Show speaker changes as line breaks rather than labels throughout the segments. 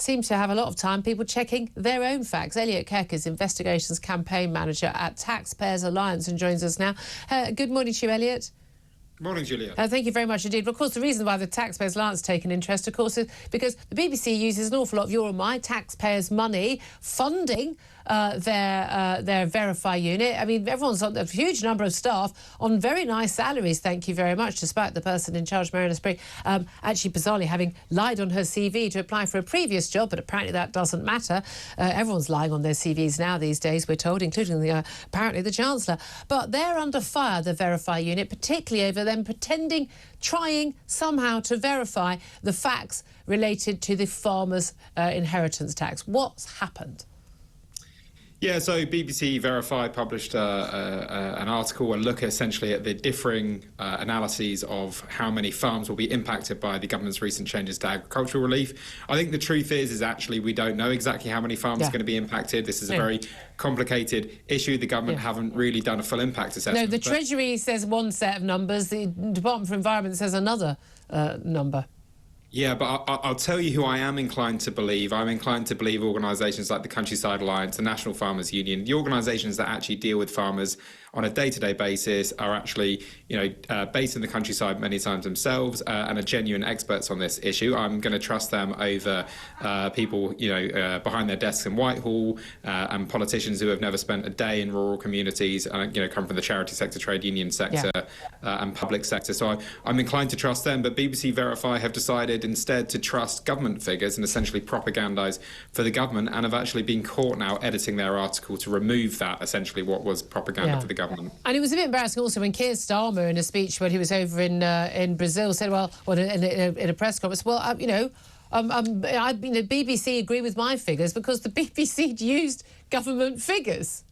seem to have a lot of time people checking their own facts. Elliot Keck is Investigations Campaign Manager at Taxpayers Alliance and joins us now. Good morning to you, Elliot.
Morning, Julia.
Thank you very much indeed. But of course, the reason why the Taxpayers Alliance taken interest, of course, is because the BBC uses an awful lot of your and my taxpayers' money funding their Verify unit. I mean, everyone's on a huge number of staff on very nice salaries, thank you very much, despite the person in charge, Mariana Sprigg, actually bizarrely having lied on her CV to apply for a previous job, but apparently that doesn't matter. Everyone's lying on their CVs now these days, we're told, including apparently the Chancellor. But they're under fire, the Verify unit, particularly over them trying somehow to verify the facts related to the farmers' inheritance tax. What's happened?
Yeah, so BBC Verify published an article, a look essentially at the differing analyses of how many farms will be impacted by the government's recent changes to agricultural relief. I think the truth is actually we don't know exactly how many farms are going to be impacted. This is a very complicated issue. The government haven't really done a full impact assessment.
No, the Treasury says one set of numbers, the Department for Environment says another number.
Yeah, but I'll tell you who I am inclined to believe. I'm inclined to believe organisations like the Countryside Alliance, the National Farmers Union, the organisations that actually deal with farmers on a day-to-day basis, are actually, based in the countryside many times themselves and are genuine experts on this issue. I'm going to trust them over people, behind their desks in Whitehall and politicians who have never spent a day in rural communities and, come from the charity sector, trade union sector and public sector. So I'm inclined to trust them. But BBC Verify have decided instead to trust government figures and essentially propagandise for the government, and have actually been caught now editing their article to remove that, essentially what was propaganda for the government.
And it was a bit embarrassing also when Keir Starmer, in a speech when he was over in Brazil, said, in a press conference, the BBC agree with my figures because the BBC used government figures.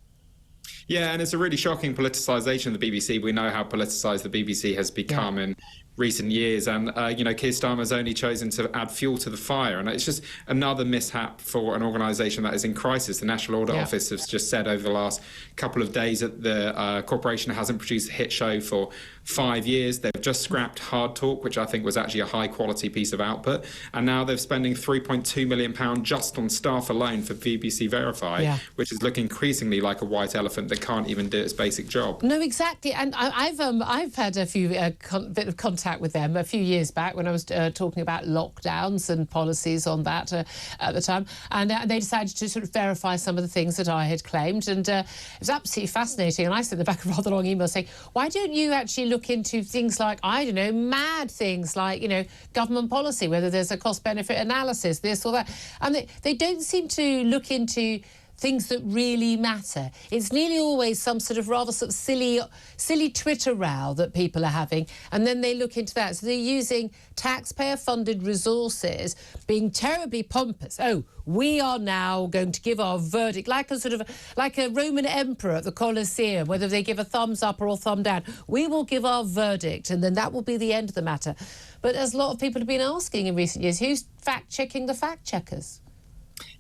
Yeah, and it's a really shocking politicisation of the BBC. We know how politicised the BBC has become in recent years, and Keir Starmer's only chosen to add fuel to the fire, and it's just another mishap for an organisation that is in crisis. The National Audit Office has just said over the last couple of days that the corporation hasn't produced a hit show for 5 years. They've just scrapped Hard Talk, which I think was actually a high quality piece of output, and now they're spending £3.2 million just on staff alone for BBC Verify, which is looking increasingly like a white elephant that can't even do its basic job.
No, exactly, and I've had a few bit of contact with them a few years back when I was talking about lockdowns and policies on that at the time, and they decided to sort of verify some of the things that I had claimed, and it was absolutely fascinating. And I sent them back a rather long email saying, why don't you actually look into things like, I don't know, mad things like, government policy, whether there's a cost-benefit analysis, this or that. And they don't seem to look into things that really matter. It's nearly always some sort of silly Twitter row that people are having, and then they look into that. So they're using taxpayer-funded resources, being terribly pompous. Oh, we are now going to give our verdict, like a Roman emperor at the Colosseum, whether they give a thumbs up or a thumb down. We will give our verdict, and then that will be the end of the matter. But as a lot of people have been asking in recent years, who's fact-checking the fact-checkers?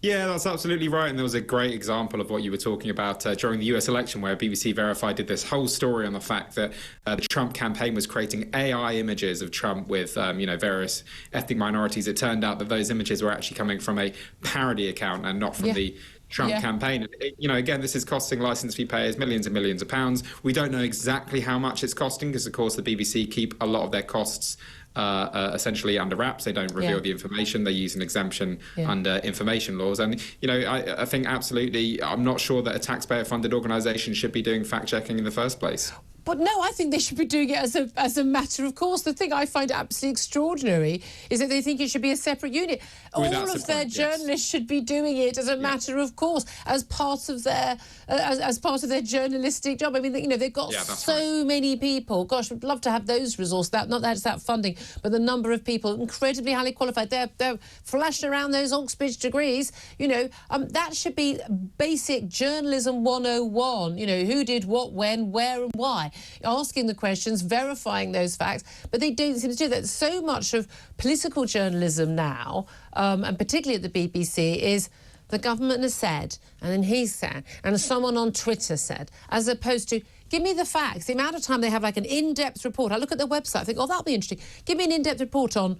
Yeah, that's absolutely right. And there was a great example of what you were talking about during the US election, where BBC Verify did this whole story on the fact that the Trump campaign was creating AI images of Trump with, various ethnic minorities. It turned out that those images were actually coming from a parody account and not from the Trump campaign. Again, this is costing licence fee payers millions and millions of pounds. We don't know exactly how much it's costing because, of course, the BBC keep a lot of their costs essentially under wraps. They don't reveal the information. They use an exemption under information laws. And, I think absolutely, I'm not sure that a taxpayer-funded organisation should be doing fact-checking in the first place.
But no, I think they should be doing it as a matter of course. The thing I find absolutely extraordinary is that they think it should be a separate unit. All of their journalists should be doing it as a matter of course, as part of their journalistic job. I mean, they've got so many people. Gosh, I'd love to have those resources. Not that it's that funding, but the number of people incredibly highly qualified. They're flashing around those Oxbridge degrees. That should be basic journalism 101. Who did what, when, where, and why. Asking the questions, verifying those facts, but they don't seem to do that. So much of political journalism now, and particularly at the BBC, is the government has said, and then he said, and someone on Twitter said, as opposed to, give me the facts. The amount of time they have like an in-depth report. I look at their website, I think, that'll be interesting. Give me an in-depth report on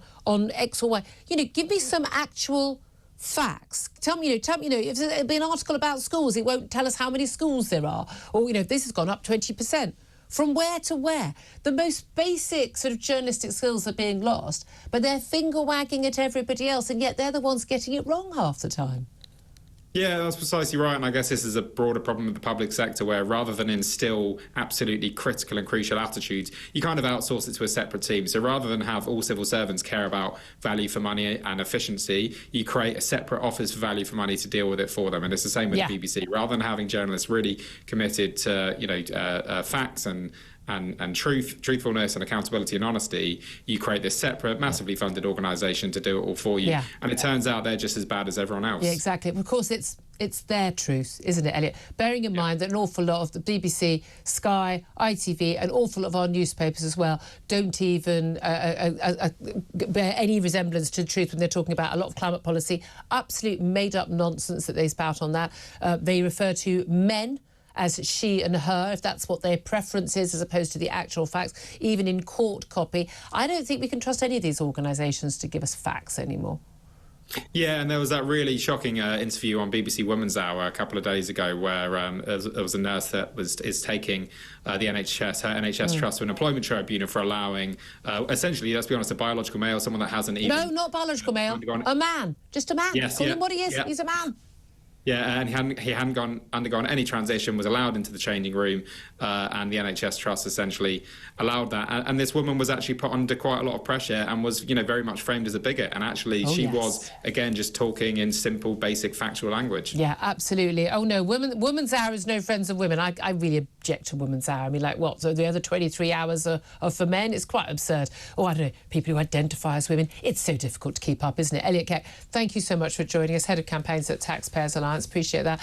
X or Y. Give me some actual facts. Tell me, if there'll be an article about schools, it won't tell us how many schools there are. Or, this has gone up 20%. From where to where? The most basic sort of journalistic skills are being lost, but they're finger-wagging at everybody else, and yet they're the ones getting it wrong half the time.
Yeah, that's precisely right. And I guess this is a broader problem with the public sector where rather than instill absolutely critical and crucial attitudes, you kind of outsource it to a separate team. So rather than have all civil servants care about value for money and efficiency, you create a separate office for value for money to deal with it for them. And it's the same with the BBC. Rather than having journalists really committed to, facts and truthfulness and accountability and honesty, you create this separate, massively funded organisation to do it all for you. Yeah. And it turns out they're just as bad as everyone else. Yeah,
exactly. Of course, it's their truth, isn't it, Elliot? Bearing in mind that an awful lot of the BBC, Sky, ITV, an awful lot of our newspapers as well don't even bear any resemblance to the truth when they're talking about a lot of climate policy. Absolute made-up nonsense that they spout on that. They refer to men as she and her, if that's what their preference is, as opposed to the actual facts, even in court copy. I don't think we can trust any of these organisations to give us facts anymore.
Yeah, and there was that really shocking interview on BBC Women's Hour a couple of days ago where there was a nurse that is taking the NHS, her NHS trust to an employment tribunal for allowing, essentially, let's be honest, a biological male, someone that hasn't even...
No, not biological male, a man, just a man.
Yes,
Call him what he is, he's a man.
Yeah, and he hadn't undergone any transition, was allowed into the changing room, and the NHS Trust essentially allowed that. And this woman was actually put under quite a lot of pressure and was, very much framed as a bigot. And actually, she was, again, just talking in simple, basic, factual language. Yeah,
absolutely. Oh, no, Women's Hour is no friends of women. I really object to Women's Hour. I mean, like, what? So the other 23 hours are for men? It's quite absurd. Oh, I don't know, people who identify as women. It's so difficult to keep up, isn't it? Elliot Keck, thank you so much for joining us, Head of Campaigns at Taxpayers Alliance. Appreciate that.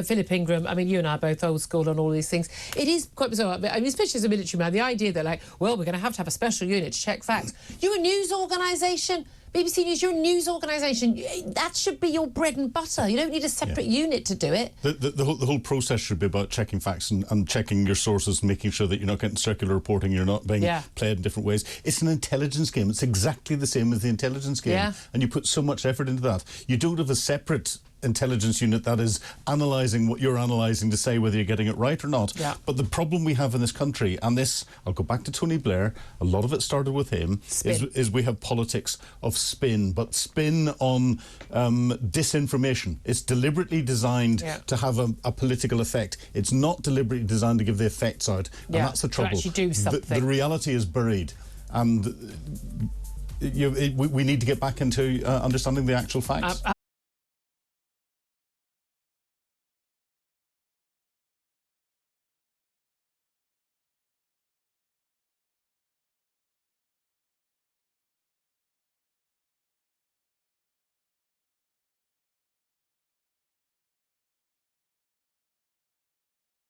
Philip Ingram, I mean, you and I are both old school on all these things. It is quite bizarre. I mean, especially as a military man, the idea that, like, well, we're going to have a special unit to check facts. You're a news organisation. BBC News, you're a news organisation. That should be your bread and butter. You don't need a separate unit to do it.
The whole process should be about checking facts and checking your sources, making sure that you're not getting circular reporting, you're not being played in different ways. It's an intelligence game. It's exactly the same as the intelligence game. Yeah. And you put so much effort into that. You don't have a separate intelligence unit that is analysing what you're analysing to say whether you're getting it right or not. Yeah. But the problem we have in this country, and this, I'll go back to Tony Blair, a lot of it started with him, is we have politics of spin, but spin on disinformation. It's deliberately designed to have a political effect. It's not deliberately designed to give the effects out, and that's the trouble.
To actually do something.
The reality is buried, and we need to get back into understanding the actual facts.